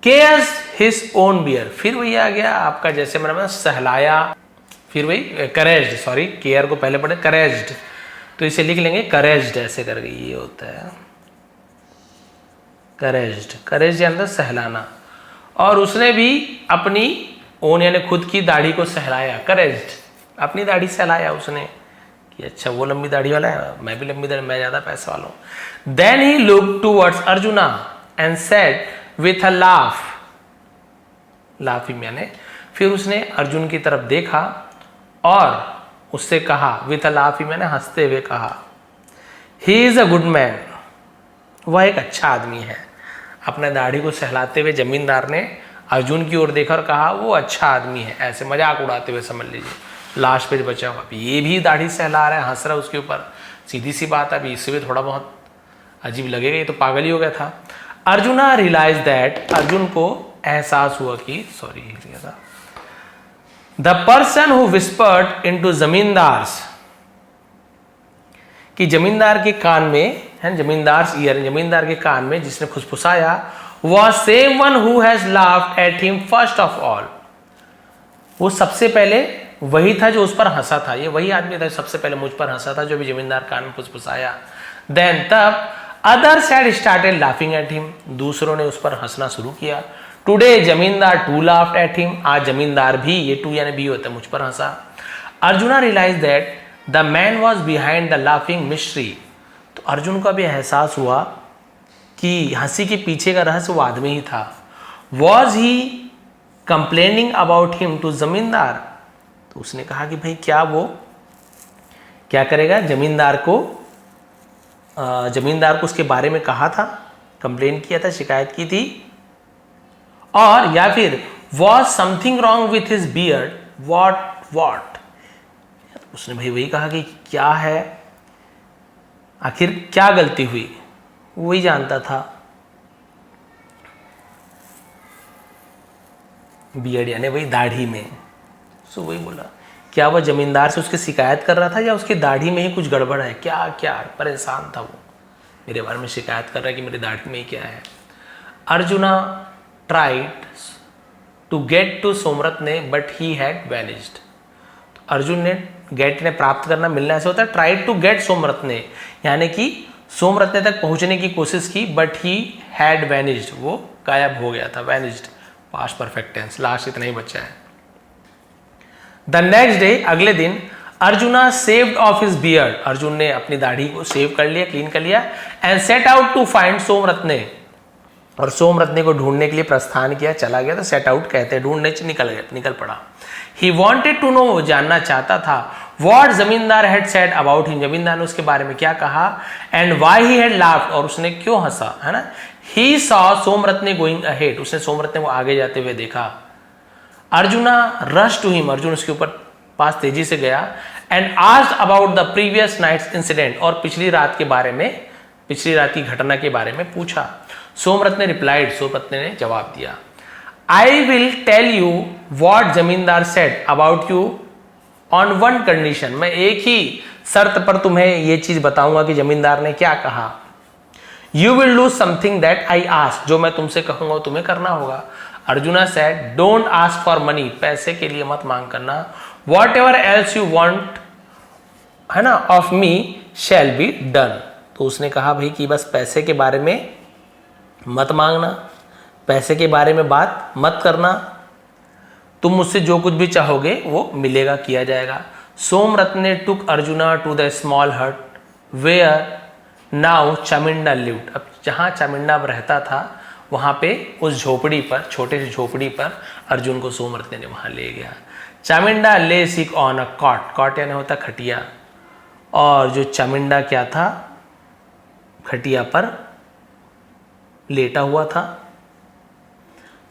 caressed his own beard, फिर वही आ गया आपका जैसे मैंने सहलाया, फिर वही करेज्ड, सॉरी केयर को पहले पढ़े करेज्ड, तो इसे लिख लेंगे करेज्ड, ऐसे करके ये होता है। करेज्ड, करेज यानी सहलाना, और उसने भी अपनी ओन यानी खुद की दाढ़ी को सहलाया, करेज्ड, अपनी दाढ़ी सहलाया उसने कि अच्छा वो लंबी दाढ़ी वाला है, मैं भी लंबी दाढ़ी, मैं ज़्यादा पैसे वाला हूँ। Then he look towards Arjuna and said with a laugh, laughing यानी फिर उसने अर्जुन की तरफ देखा और उससे कहा, विथ अ लाफिंग मैंने हंसते हुए कहा, he is a good man, वह एक अच्छा आदमी है। अपने दाढ़ी को सहलाते हुए जमींदार ने अर्जुन की ओर देखा और कहा वो अच्छा आदमी है, ऐसे मजाक उड़ाते हुए समझ लीजिए। लास्ट पेज बचा हुआ, ये भी दाढ़ी सहला रहा है, हंस रहा है उसके ऊपर, सीधी सी बात है, अभी इससे भी थोड़ा बहुत अजीब लगेगा, ये तो पागल ही हो गया था। अर्जुना रियलाइज दैट, अर्जुन को एहसास हुआ कि the person who whispered into zamindars, कि जमींदार के कान में है, जमींदार ईयर, जमींदार के कान में जिसने फुसफुसाया, वह same one who has laughed at him first of all, वो सबसे पहले वही था जो उस पर हंसा था, ये वही आदमी था सबसे पहले मुझ पर हंसा था, जो भी जमींदार कान में फुसफुसाया। देन तब others had started laughing at him, दूसरों ने उस पर हंसना शुरू किया। टुडे जमींदार टू लाफ्ड एट हिम, आज जमींदार भी, ये टू यानी भी होता है, मुझ पर हंसा। Arjuna realise that the man was behind the laughing mystery, तो अर्जुन का भी एहसास हुआ कि हंसी के पीछे का रहस्य वो आदमी ही था। Was he complaining about him to zamindar, तो उसने कहा कि भाई क्या वो क्या करेगा, जमींदार को उसके बारे में कहा था, कंप्लेन किया था, शिकायत की थी, और या फिर was something wrong with his beard, what, उसने भाई वही कहा कि क्या है, आखिर क्या गलती हुई, वही जानता था। बियर्ड यानी वही दाढ़ी में, सो वही बोला, क्या वह जमींदार से उसकी शिकायत कर रहा था या उसकी दाढ़ी में ही कुछ गड़बड़ है, क्या क्या परेशान था वो, मेरे बारे में शिकायत कर रहा है कि मेरी दाढ़ी में ही क्या है। Arjuna tried to get to Somaratne but he had vanished, Arjun ने गेट ने प्राप्त करना, मिलना ऐसे होता है, ट्राइड टू गेट सोमरत्ने यानी कि सोमरत्ने तक पहुंचने की कोशिश की, बट ही हैड वैनिस्ड, वो गायब हो गया था, vanished past perfect tense, last इतना ही बचा है। द नेक्स्ट डे, अगले दिन, Arjuna shaved off his beard, Arjun ने अपनी दाढ़ी को सेव कर लिया, क्लीन कर लिया, and set out to find Somaratne, और सोमरत्ने को ढूंढने के लिए प्रस्थान किया, चला गया, तो सेट आउट कहते हैं, ढूंढने से निकल पड़ा। ही वॉन्टेड टू नो, वो जानना चाहता था, वॉट जमींदार हैड सेड अबाउट हिम, जमींदार ने उसके बारे में क्या कहा, and why he had laughed, और उसने क्यों हंसा, है ना। He saw Somaratne going ahead, उसने सोमरत्ने को आगे जाते हुए देखा। Arjuna rush to him, Arjun उसके ऊपर पास तेजी से गया, and asked about the previous night's incident, और पिछली रात के बारे में, पिछली रात की घटना के बारे में पूछा। सोमरत्ने रिप्लाइड, सोमरत्ने ने जवाब दिया, I will tell you what zamindar said about you on one condition, मैं एक ही शर्त पर तुम्हें ये चीज बताऊंगा कि जमींदार ने क्या कहा। You will do something that I ask, जो मैं तुमसे कहूंगा तुम्हें करना होगा। Arjuna said don't ask for money, पैसे के लिए मत मांग करना, what ever else you want, है ना, of me shall be done, तो उसने कहा भाई कि बस पैसे के बारे में मत मांगना, पैसे के बारे में बात मत करना, तुम मुझसे जो कुछ भी चाहोगे वो मिलेगा, किया जाएगा। सोमरत्ने टुक अर्जुना टू द स्मॉल हट वेयर नाउ चामिंडा लिव्ड, अब जहाँ चामिंडा रहता था वहाँ पे उस झोपड़ी पर, छोटे से झोपड़ी पर अर्जुन को सोमरत्ने ने वहाँ ले गया। चामिंडा ले सिक ऑन अ कॉट, कॉट यानी होता खटिया, और जो चामिंडा क्या था, खटिया पर लेटा हुआ था।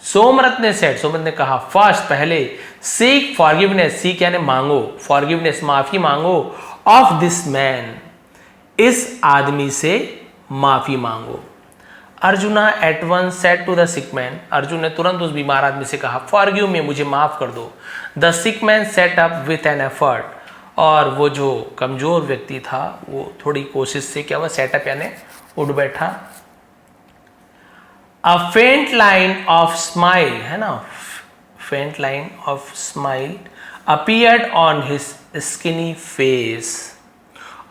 सोमरत्ने सेड, सोमरत्ने ने कहा, फर्स्ट पहले, सीक फॉरगिवनेस, सीक यानी मांगो, फॉरगिवनेस माफी मांगो, ऑफ दिस मैन, इस आदमी से माफी मांगो। Arjuna at one said to the sick man, Arjun ने तुरंत उस बीमार आदमी से कहा, फॉरगिव मी, मुझे माफ कर दो। The sick man set up with an effort, और वो जो कमजोर व्यक्ति था वो थोड़ी कोशिश से क्या हुआ, सेटअप यानी उठ बैठा। A faint line of smile, है ना, faint line of smile appeared on his skinny face,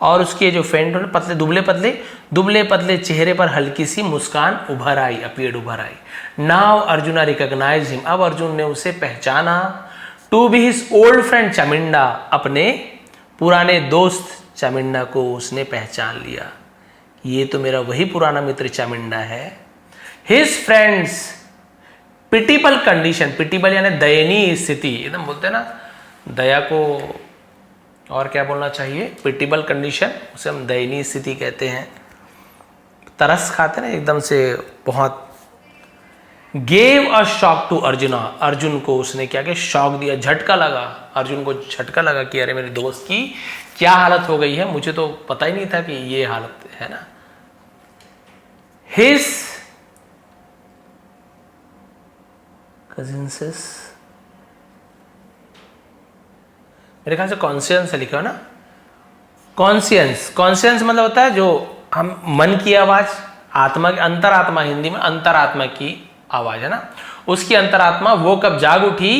और उसके जो फ्रेंड पतले दुबले पतले चेहरे पर हल्की सी मुस्कान उभर आई, उभर आई। नाउ अर्जुना रिकॉग्नाइज हिम, अब अर्जुन ने उसे पहचाना। To be his old friend Chaminda, अपने पुराने दोस्त चामिंडा को उसने पहचान लिया, ये तो मेरा वही पुराना मित्र चामिंडा है। हिज फ्रेंड्स पिटिबल कंडीशन, पिटिबल यानी दयनीय स्थिति, एकदम बोलते हैं ना दया को और क्या बोलना चाहिए, पिटिबल कंडीशन, उसे हम दयनीय स्थिति कहते हैं। तरस खाते ना एकदम से बहुत। Gave a shock to Arjuna, Arjun को उसने क्या किया, शॉक दिया, झटका लगा, अर्जुन को झटका लगा कि अरे मेरे दोस्त की क्या हालत हो गई है, मुझे तो पता ही नहीं था कि ये हालत है ना। हिज कजिन्सेस, मेरे ख्याल से कॉन्शियंस है लिखा है ना, कॉन्शियंस, कॉन्शियंस मतलब होता है जो हम मन की आवाज, आत्मा की, अंतरात्मा, हिंदी में अंतरात्मा की आवाज है ना, उसकी अंतरात्मा वो कब जाग उठी।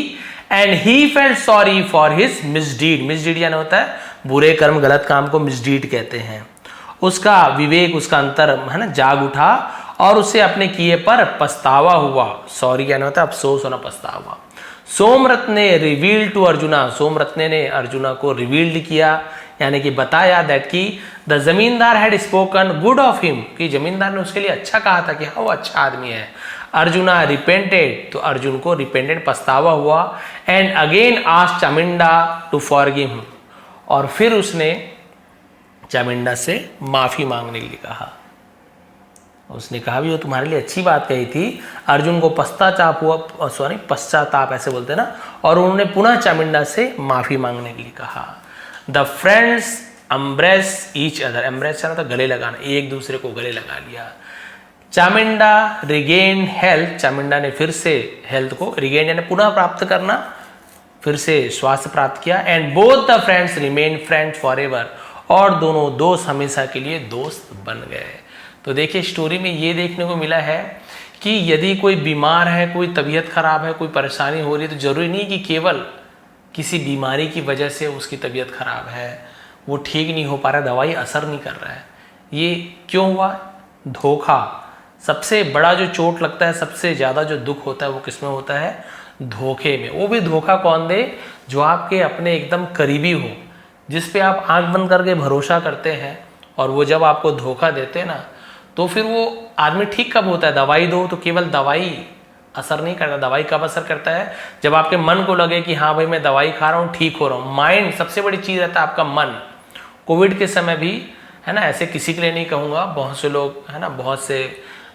And he felt sorry for his misdeed, misdeed यानी होता है बुरे कर्म, गलत काम को मिसडीड कहते हैं। उसका विवेक, उसका अंतर है ना जाग उठा और उसे अपने किए पर पछतावा हुआ। सॉरी यानी होता है अफसोस होना, पछतावा। सोमरत्न ने रिवील टू अर्जुना, सोमरत्न ने अर्जुना को रिवील्ड किया यानी कि बताया दैट कि द जमींदार had spoken good of him, कि जमींदार ने उसके लिए अच्छा कहा था कि हाँ वो अच्छा आदमी है। अर्जुना रिपेंटेड, तो अर्जुन को रिपेंटेड पछतावा हुआ। And again asked Chaminda to forgive him, और फिर उसने चामिंडा से माफी मांगने के लिए कहा। उसने कहा भी वो तुम्हारे लिए अच्छी बात कही थी। अर्जुन को पश्चाताप हुआ, सॉरी पश्चाताप ऐसे बोलते हैं ना, और उन्होंने पुनः चामिंडा से माफी मांगने के लिए कहा। The friends embrace each other, embrace तो गले लगाना, एक दूसरे को गले लगा लिया। चामिंडा रिगेन हेल्थ, चामिंडा ने फिर से हेल्थ को रिगेन यानी पुनः प्राप्त करना, फिर से स्वास्थ्य प्राप्त किया। And both the friends remain friends for ever, और दोनों दोस्त हमेशा के लिए दोस्त बन गए। तो देखिए स्टोरी में ये देखने को मिला है कि यदि कोई बीमार है, कोई तबीयत खराब है, कोई परेशानी हो रही है, तो जरूरी नहीं कि केवल किसी बीमारी की वजह से उसकी तबीयत खराब है, वो ठीक नहीं हो पा रहा, दवाई असर नहीं कर रहा है। ये क्यों हुआ? धोखा। सबसे बड़ा जो चोट लगता है, सबसे ज़्यादा जो दुख होता है वो किसमें होता है? धोखे में। वो भी धोखा कौन दे? जो आपके अपने एकदम करीबी हो, जिस पे आप आंख बंद करके भरोसा करते हैं, और वो जब आपको धोखा देते हैं ना, तो फिर वो आदमी ठीक कब होता है? दवाई दो तो केवल दवाई असर नहीं करता। दवाई कब असर करता है? जब आपके मन को लगे कि हाँ भाई मैं दवाई खा रहा हूँ, ठीक हो रहा हूँ। माइंड सबसे बड़ी चीज़ रहता है आपका मन। कोविड के समय भी है ना, ऐसे किसी के लिए नहीं कहूँगा, बहुत से लोग है ना, बहुत से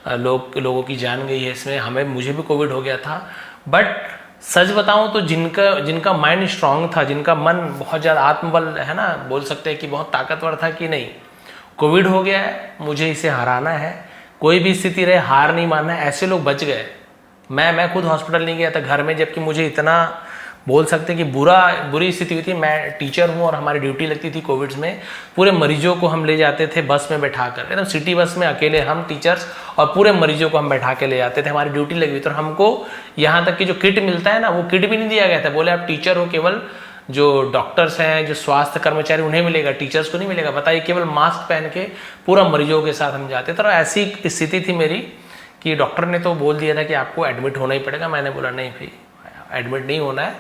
लोगों की जान गई है इसमें। मुझे भी कोविड हो गया था, बट सच बताऊं तो जिनका माइंड स्ट्रांग था, जिनका मन बहुत ज़्यादा आत्मबल है ना, बोल सकते हैं कि बहुत ताकतवर था कि नहीं कोविड हो गया है, मुझे इसे हराना है, कोई भी स्थिति रहे हार नहीं मानना है, ऐसे लोग बच गए। मैं खुद हॉस्पिटल नहीं गया था, घर में, जबकि मुझे इतना बोल सकते हैं कि बुरी स्थिति हुई थी। मैं टीचर हूँ और हमारी ड्यूटी लगती थी कोविड में। पूरे मरीजों को हम ले जाते थे बस में बैठाकर, एकदम सिटी बस में, अकेले हम टीचर्स, और पूरे मरीजों को हम बैठा के ले जाते थे। हमारी ड्यूटी लगी हुई थी, और हमको यहाँ तक कि जो किट मिलता है ना, वो किट भी नहीं दिया गया था। बोले आप टीचर हो, केवल जो डॉक्टर्स हैं, जो स्वास्थ्य कर्मचारी, उन्हें मिलेगा, टीचर्स को नहीं मिलेगा। बताइए, केवल मास्क पहन के पूरा मरीजों के साथ हम जाते थे। और ऐसी स्थिति थी मेरी कि डॉक्टर ने तो बोल दिया था कि आपको एडमिट होना ही पड़ेगा। मैंने बोला नहीं भाई, एडमिट नहीं होना है,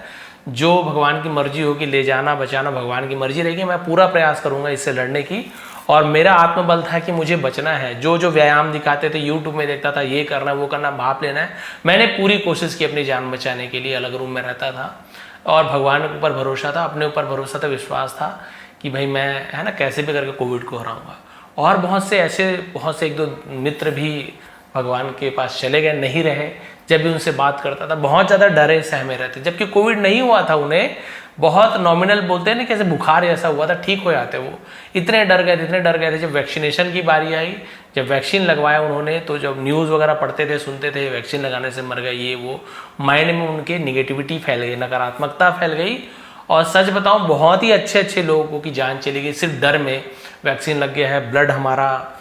जो भगवान की मर्जी होगी, ले जाना बचाना भगवान की मर्जी रहेगी, मैं पूरा प्रयास करूंगा इससे लड़ने की। और मेरा आत्मबल था कि मुझे बचना है। जो व्यायाम दिखाते थे, यूट्यूब में देखता था, ये करना वो करना, भाप लेना है, मैंने पूरी कोशिश की अपनी जान बचाने के लिए। अलग रूम में रहता था और भगवान के ऊपर भरोसा था, अपने ऊपर भरोसा था, विश्वास था कि भाई मैं है ना कैसे भी करके कोविड को हराऊंगा। और बहुत से एक दो मित्र भी भगवान के पास चले गए, नहीं रहे। जब भी उनसे बात करता था बहुत ज़्यादा डरे सहमे रहते, जबकि कोविड नहीं हुआ था उन्हें, बहुत नॉमिनल बोलते हैं ना, कैसे बुखार जैसा हुआ था, ठीक हो जाते वो। इतने डर गए थे। जब वैक्सीनेशन की बारी आई, जब वैक्सीन लगवाया उन्होंने, तो जब न्यूज़ वगैरह पढ़ते थे, सुनते थे वैक्सीन लगाने से मर गए, ये वो, माइंड में उनके निगेटिविटी फैल गई, नकारात्मकता फैल गई। और सच बताऊं, बहुत ही अच्छे लोगों की जान चली गई सिर्फ डर में। वैक्सीन लग गया है, ब्लड हमारा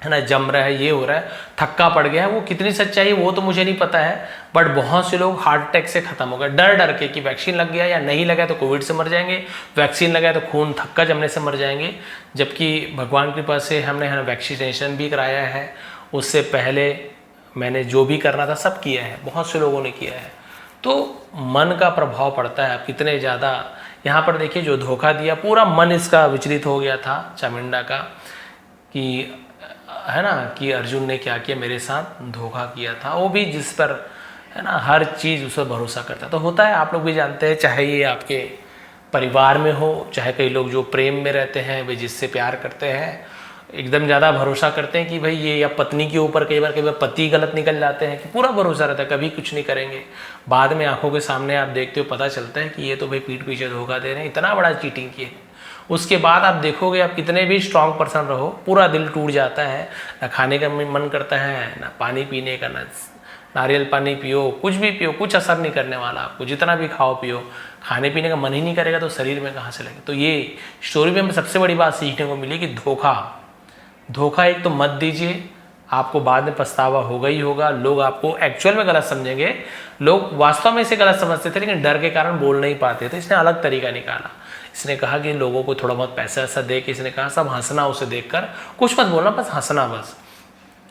है ना, जम रहा है, ये हो रहा है, थक्का पड़ गया है, वो कितनी सच्चाई है वो तो मुझे नहीं पता है, बट बहुत से लोग हार्ट अटैक से खत्म हो गए डर डर के कि वैक्सीन लग गया या नहीं लगा तो कोविड से मर जाएंगे, वैक्सीन लगा तो खून थक्का जमने से मर जाएंगे। जबकि भगवान की कृपा से हमने वैक्सीनेशन भी कराया है, उससे पहले मैंने जो भी करना था सब किया है, बहुत से लोगों ने किया है। तो मन का प्रभाव पड़ता है। आप कितने ज़्यादा यहाँ पर देखिए, जो धोखा दिया पूरा मन इसका विचलित हो गया था चामुंडा का, कि है ना, कि अर्जुन ने क्या किया, मेरे साथ धोखा किया था। वो भी जिस पर है ना हर चीज़ उस पर भरोसा करता तो होता है। आप लोग भी जानते हैं, चाहे ये आपके परिवार में हो, चाहे कई लोग जो प्रेम में रहते हैं, वे जिससे प्यार करते हैं एकदम ज़्यादा भरोसा करते हैं कि भाई ये, या पत्नी के ऊपर कई बार पति गलत निकल जाते हैं कि पूरा भरोसा रहता है कभी कुछ नहीं करेंगे। बाद में आंखों के सामने आप देखते हो, पता चलता है कि ये तो भाई पीठ पीछे धोखा दे रहे हैं, इतना बड़ा चीटिंग किए। उसके बाद आप देखोगे, आप कितने भी स्ट्रांग पर्सन रहो, पूरा दिल टूट जाता है, ना खाने का मन करता है, ना पानी पीने का, ना नारियल पानी पियो, कुछ भी पियो, कुछ असर नहीं करने वाला आपको। जितना भी खाओ पियो, खाने पीने का मन ही नहीं करेगा तो शरीर में कहाँ से लगे। तो ये स्टोरी में हमें सबसे बड़ी बात सीखने को मिली कि धोखा एक तो मत दीजिए, आपको बाद में पछतावा होगा ही होगा। लोग आपको एक्चुअल में गलत समझेंगे, लोग वास्तव में इसे गलत समझते थे लेकिन डर के कारण बोल नहीं पाते थे। इसने अलग तरीका निकाला, इसने कहा कि लोगों को थोड़ा बहुत पैसा ऐसा दे के, इसने कहा सब हंसना उसे देखकर, कुछ मत बोलना, बस हंसना बस।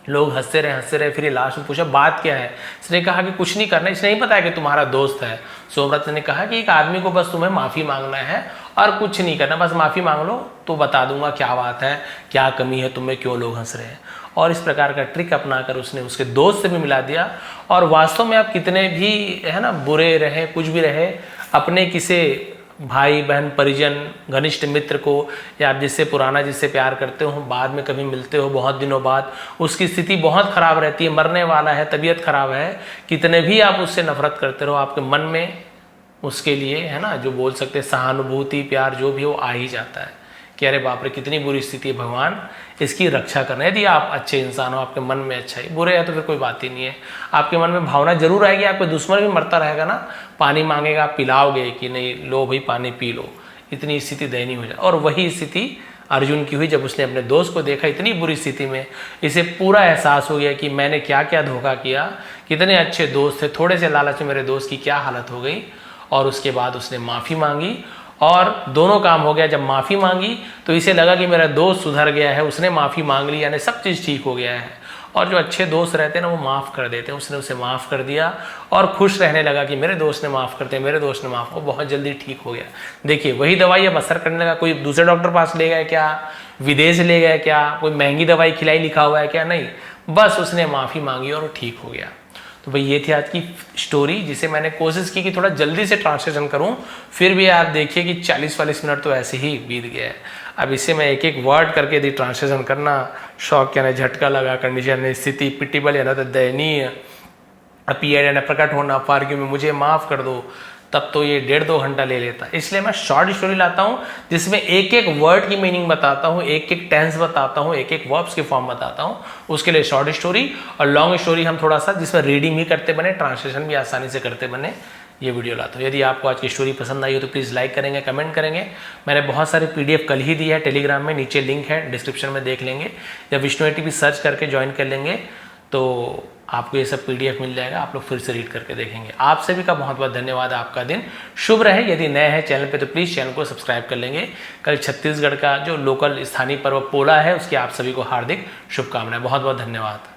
लोग हंसते रहे, फिर लास्ट में पूछा बात क्या है, इसने कहा कि कुछ नहीं करना। इसने नहीं बताया कि तुम्हारा दोस्त है। सोमव्रत ने कहा कि एक आदमी को बस तुम्हें माफ़ी मांगना है और कुछ नहीं करना, बस माफ़ी मांग लो तो बता दूंगा क्या बात है, क्या कमी है तुम्हें, क्यों लोग हंस रहे हैं। और इस प्रकार का ट्रिक अपनाकर उसने उसके दोस्त से भी मिला दिया। और वास्तव में आप कितने भी है ना बुरे रहे, कुछ भी रहे, अपने किसी भाई बहन परिजन घनिष्ठ मित्र को, या आप जिससे पुराना जिससे प्यार करते हो, बाद में कभी मिलते हो बहुत दिनों बाद, उसकी स्थिति बहुत खराब रहती है, मरने वाला है, तबीयत खराब है, कितने भी आप उससे नफरत करते रहो, आपके मन में उसके लिए है ना जो बोल सकते हैं सहानुभूति, प्यार जो भी वो आ ही जाता है कि अरे बाप रे कितनी बुरी स्थिति है, भगवान इसकी रक्षा करना। यदि आप अच्छे इंसान हो, आपके मन में अच्छा है, बुरे है तो फिर कोई बात ही नहीं है। आपके मन में भावना जरूर आएगी, आपको दुश्मन भी मरता रहेगा ना, पानी मांगेगा आप पिलाओगे कि नहीं, लो भाई पानी पी लो, इतनी स्थिति दयनीय हो जाए। और वही स्थिति अर्जुन की हुई जब उसने अपने दोस्त को देखा इतनी बुरी स्थिति में। इसे पूरा एहसास हो गया कि मैंने क्या क्या धोखा किया, कितने अच्छे दोस्त थे, थोड़े से लालच में मेरे दोस्त की क्या हालत हो गई। और उसके बाद उसने माफ़ी मांगी और दोनों काम हो गया। जब माफ़ी मांगी तो इसे लगा कि मेरा दोस्त सुधर गया है, उसने माफ़ी मांग ली, यानी सब चीज़ ठीक हो गया है। और जो अच्छे दोस्त रहते हैं ना, वो माफ़ कर देते हैं। उसने उसे माफ़ कर दिया और खुश रहने लगा कि मेरे दोस्त ने माफ़ करते हैं, मेरे दोस्त ने माफ़, वो बहुत जल्दी ठीक हो गया। देखिए वही दवाई अब असर करने लगा। कोई दूसरे डॉक्टर पास ले गया क्या, विदेश ले गया क्या, कोई महंगी दवाई खिलाई लिखा हुआ है क्या, नहीं, बस उसने माफ़ी मांगी और ठीक हो गया। तो भाई ये थी आज की स्टोरी, जिसे मैंने कोशिश की कि थोड़ा जल्दी से ट्रांसलेशन करूं, फिर भी आप देखिए कि 40-40 मिनट तो ऐसे ही बीत गया है। अब इसे मैं एक एक वर्ड करके यदि ट्रांसलेशन करना, शौक यानी झटका लगा, कंडीशन स्थिति, पिटिबल यानी तो दयनीय, अपीयर यानी प्रकट होना, फार्ग्यू में मुझे माफ़ कर दो, तब तो ये 1.5-2 घंटा ले लेता। इसलिए मैं शॉर्ट स्टोरी लाता हूँ जिसमें एक एक वर्ड की मीनिंग बताता हूँ, एक एक टेंस बताता हूँ, एक एक वर्ब्स के फॉर्म बताता हूँ, उसके लिए शॉर्ट स्टोरी। और लॉन्ग स्टोरी हम थोड़ा सा जिसमें रीडिंग भी करते बने, ट्रांसलेशन भी आसानी से करते बने, ये वीडियो लाता हूँ। यदि आपको आज की स्टोरी पसंद आई हो तो प्लीज़ लाइक करेंगे, कमेंट करेंगे। मैंने बहुत सारे PDF कल ही दी है टेलीग्राम में, नीचे लिंक है डिस्क्रिप्शन में, देख लेंगे। जब विष्णु ATP सर्च करके ज्वाइन कर लेंगे तो आपको ये सब PDF मिल जाएगा, आप लोग फिर से रीड करके देखेंगे। आप सभी का बहुत बहुत धन्यवाद, आपका दिन शुभ रहे। यदि नए हैं चैनल पे तो प्लीज़ चैनल को सब्सक्राइब कर लेंगे। कल छत्तीसगढ़ का जो लोकल स्थानीय पर्व पोला है, उसकी आप सभी को हार्दिक शुभकामनाएं। बहुत बहुत धन्यवाद।